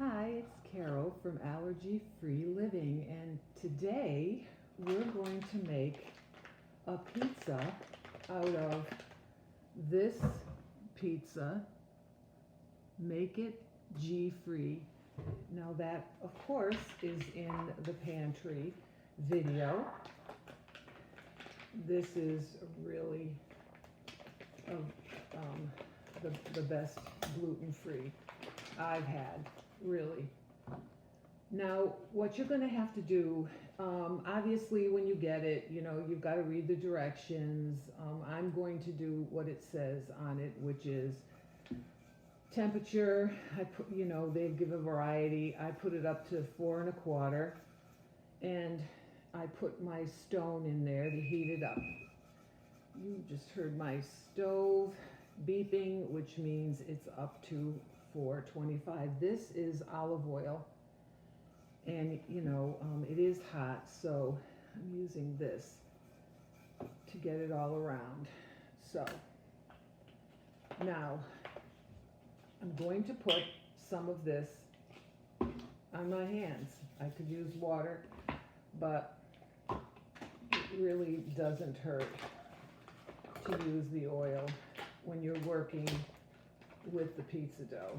Hi, it's Carol from Allergy Free Living, and today we're going to make a pizza out of this pizza. Make it G-free. Now that, of course, is in the pantry video. This is really the best gluten-free I've had, really. Now, what you're going to have to do, obviously when you get it, you've got to read the directions. I'm going to do what it says on it, which is temperature. I put, they give a variety. I put it up to 4 1/4, and I put my stone in there to heat it up. You just heard my stove beeping, which means it's up to 425. This is olive oil, and it is hot, so I'm using this to get it all around. So now I'm going to put some of this on my hands. I could use water, but it really doesn't hurt to use the oil when you're working with the pizza dough.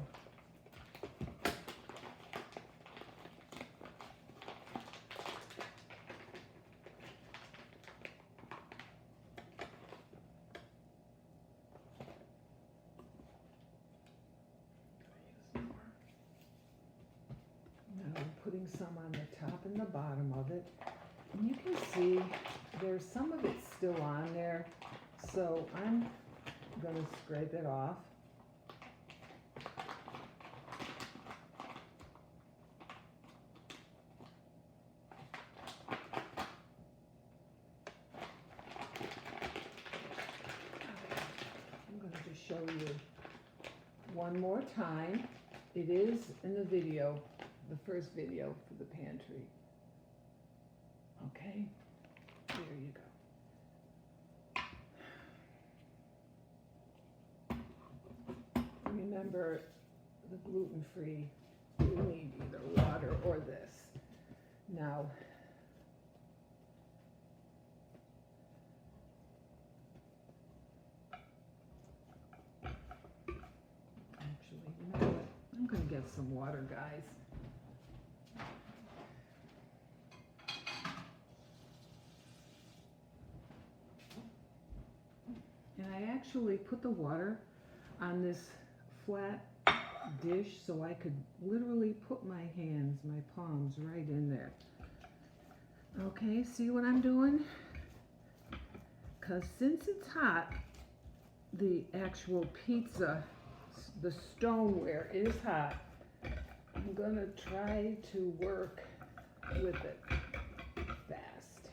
Now I'm putting some on the top and the bottom of it. And you can see there's some of it still on there, so I'm going to scrape it off. I'm going to just show you one more time. It is in the video, the first video for the pantry. Okay, there you go. Remember, the gluten-free, you need either water or this. Now, actually, you know what? I'm going to get some water, guys. And I actually put the water on this flat dish so I could literally put my hands, my palms right in there. Okay, see what I'm doing? Because since it's hot, the actual pizza, the stoneware is hot. I'm gonna try to work with it fast.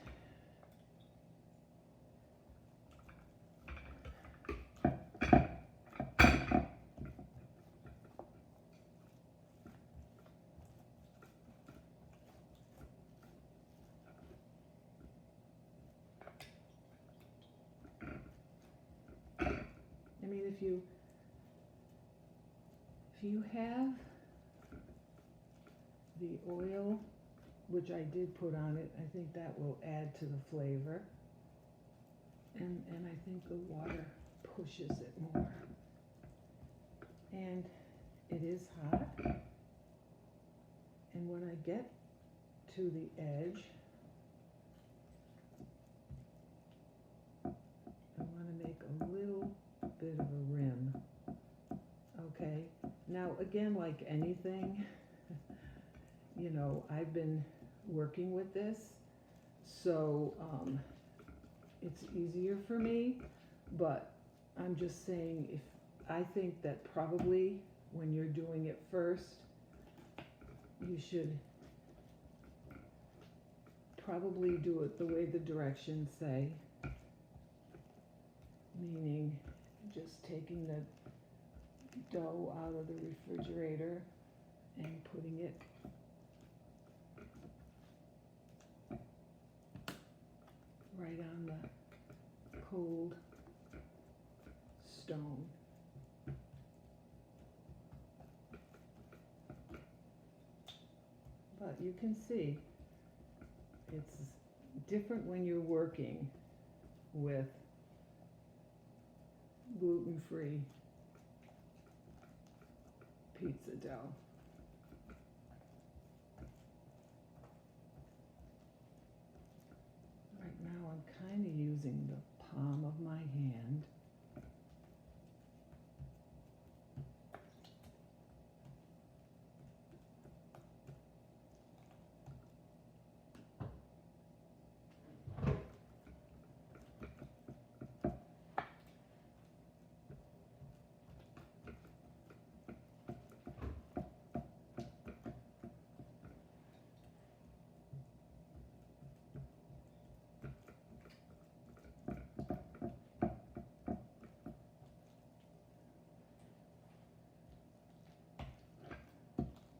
I mean, if you have the oil, which I did put on it, I think that will add to the flavor. And I think the water pushes it more. And it is hot. And when I get to the edge, I want to make a little bit of a rim. Okay, now again, like anything, I've been working with this, so it's easier for me, but I'm just saying, if I think that probably when you're doing it first, you should probably do it the way the directions say, meaning just taking the dough out of the refrigerator and putting it right on the cold stone. But you can see it's different when you're working with gluten-free pizza dough. Right now I'm kind of using the palm of my hand.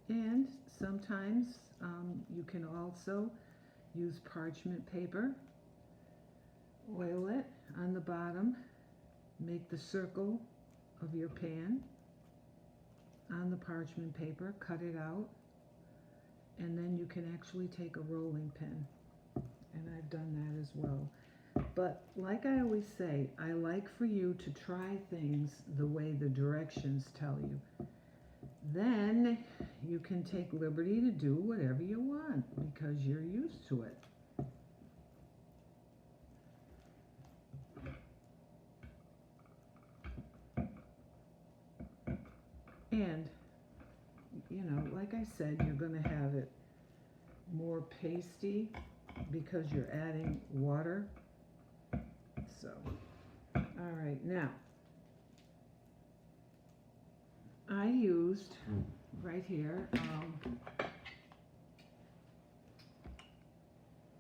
And sometimes you can also use parchment paper, oil it on the bottom, make the circle of your pan on the parchment paper, cut it out, and then you can actually take a rolling pin, and I've done that as well. But like I always say, I like for you to try things the way the directions tell you. Then you can take liberty to do whatever you want because you're used to it. And, you know, like I said, you're going to have it more pasty because you're adding water. So, all right, now, I used right here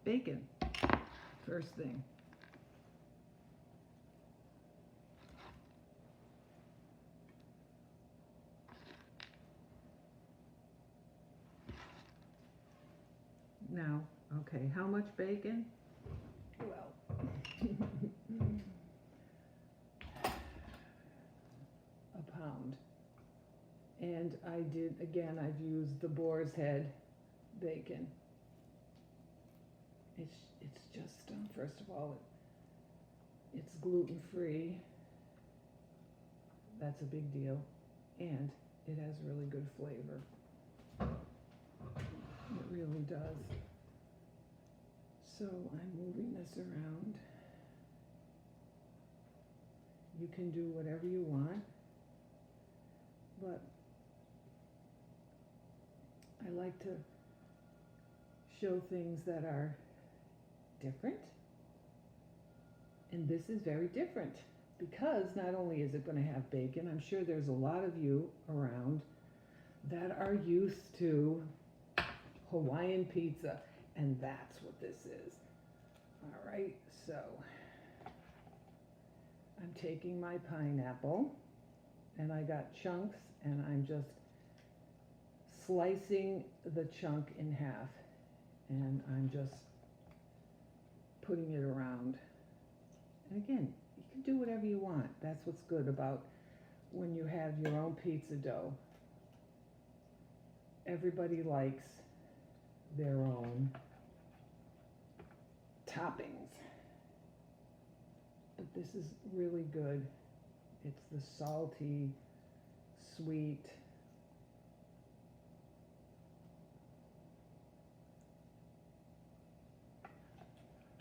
bacon, first thing. Now, okay, how much bacon? Well, a pound. And I did, again, I've used the Boars-head Bacon. It's just, first of all, it's gluten-free. That's a big deal. And it has really good flavor. It really does. So I'm moving this around. You can do whatever you want, but I like to show things that are different. And this is very different because not only is it going to have bacon, I'm sure there's a lot of you around that are used to Hawaiian pizza, and that's what this is. All right, so I'm taking my pineapple, and I got chunks, and I'm just slicing the chunk in half, and I'm just putting it around. And again, you can do whatever you want. That's what's good about when you have your own pizza dough. Everybody likes their own toppings. But this is really good. It's the salty, sweet,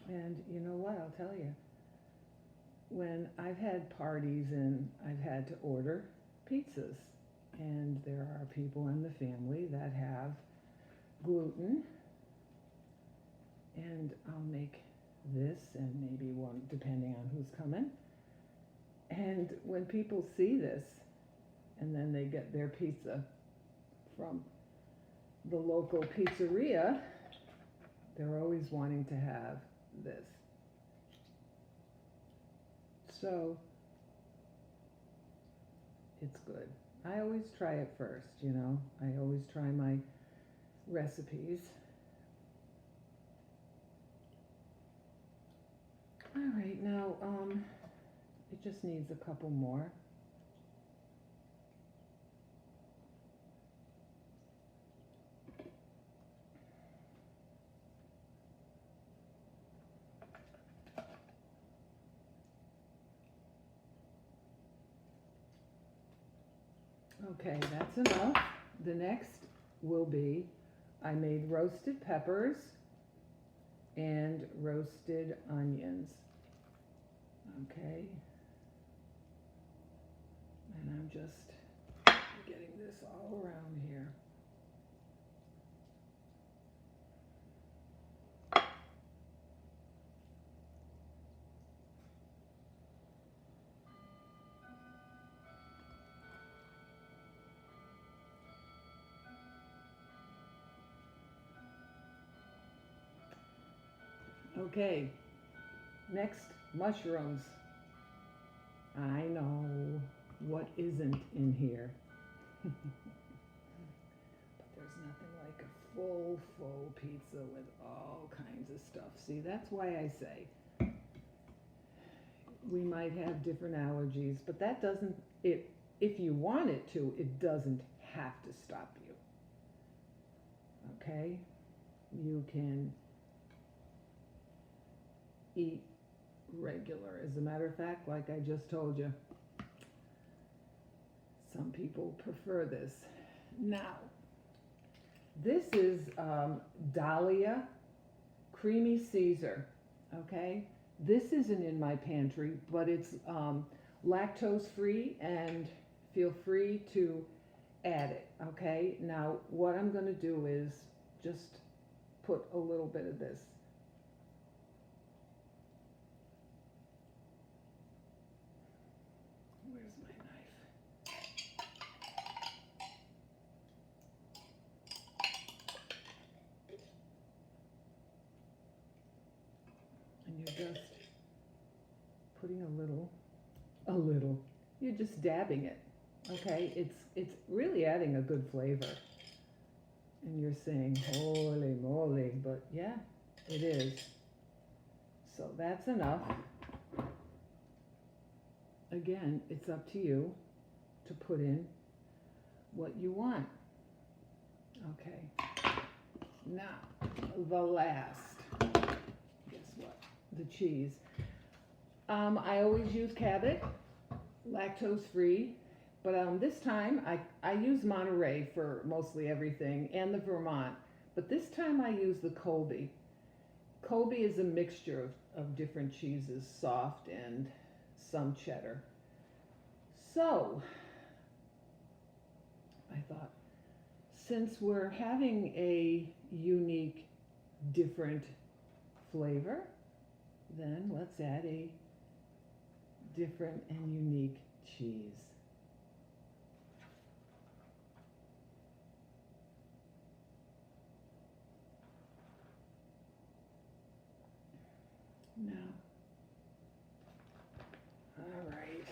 and you know what, I'll tell you, when I've had parties and I've had to order pizzas, and there are people in the family that have gluten, and I'll make this and maybe one depending on who's coming. And when people see this and then they get their pizza from the local pizzeria, they're always wanting to have this. So it's good. I always try it first, you know. I always try my recipes. All right, now it just needs a couple more. Okay, that's enough. The next will be, I made roasted peppers and roasted onions. Okay. And I'm just getting this all around here. Okay, next, mushrooms. I know what isn't in here. But there's nothing like a full pizza with all kinds of stuff. See, that's why I say we might have different allergies, but that doesn't, if you want it to, it doesn't have to stop you. Okay? You can eat regular. As a matter of fact, like I just told you, some people prefer this. Now, this is Daiya Creamy Caesar, okay? This isn't in my pantry, but it's lactose-free, and feel free to add it, okay? Now, what I'm going to do is just put a little bit of this. Where's my knife? And you're just putting a little, you're just dabbing it, okay? It's really adding a good flavor. And you're saying, holy moly, but yeah, it is. So that's enough. Again, it's up to you to put in what you want. Okay. Now, the last, guess what? The cheese. I always use Cabot, lactose-free, but this time I use Monterey for mostly everything, and the Vermont. But this time I use the Colby. Colby is a mixture of different cheeses, soft and some cheddar. So, I thought, since we're having a unique, different flavor, then let's add a different and unique cheese. Now, all right.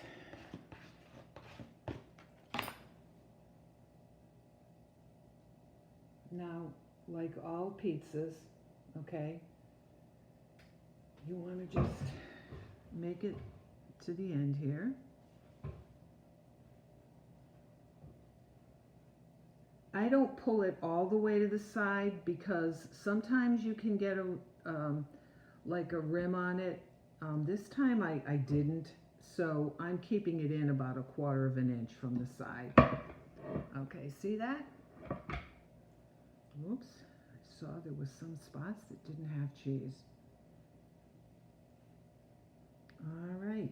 Now, like all pizzas, okay, you want to just make it to the end here. I don't pull it all the way to the side because sometimes you can get like a rim on it. This time I didn't, so I'm keeping it in about 1/4 of an inch from the side. Okay, see that? Whoops, I saw there was some spots that didn't have cheese. All right.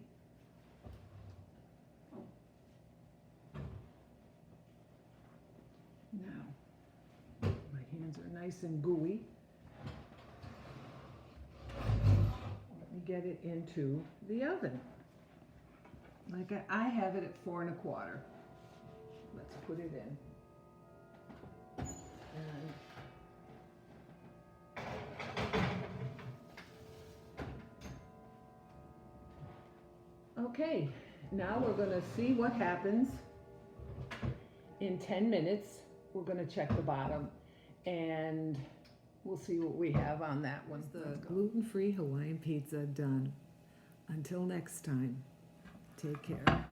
Now, my hands are nice and gooey. Let me get it into the oven. Like I have it at 4 1/4. Let's put it in. Okay, now we're going to see what happens in 10 minutes. We're going to check the bottom and we'll see what we have on that one. The gluten-free Hawaiian pizza done. Until next time, take care.